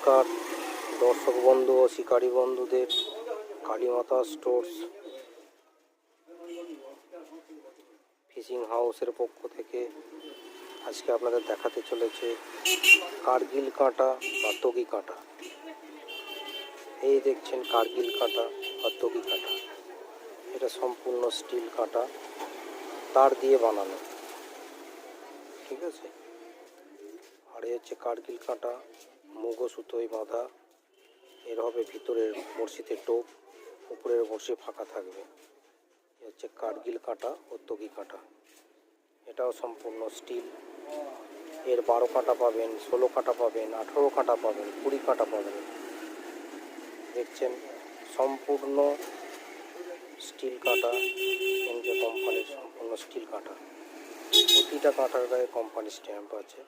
নমস্কার দর্শক বন্ধু ও শিকারী বন্ধুদের, কালীমাতা স্টোর্স ফিশিং হাউসের পক্ষ থেকে আজকে আপনাদের দেখাতে চলেছে কার্গিল কাঁটা বা তগি কাঁটা। এই দেখছেন কার্গিল কাঁটা বা তগি কাঁটা। এটা সম্পূর্ণ স্টিল কাঁটা, তার দিয়ে বানানো, ঠিক আছে। আর এই হচ্ছে কার্গিল কাঁটা, মুগো সুতোয় বাঁধা। এর হবে ভিতরের বড়শিতে টোপ, উপরের বড়শি ফাঁকা থাকবে। এ হচ্ছে কার্গিল কাঁটা ও তগি কাঁটা। এটাও সম্পূর্ণ স্টিল। এর 12 কাঁটা পাবেন, 16 কাঁটা পাবেন, 18 কাঁটা পাবেন, 20 কাঁটা পাবেন। দেখছেন সম্পূর্ণ স্টিল কাঁটা, এনকে কোম্পানির সম্পূর্ণ স্টিল কাঁটা। প্রতিটা কাঁটার গায়ে কোম্পানি স্ট্যাম্প আছে।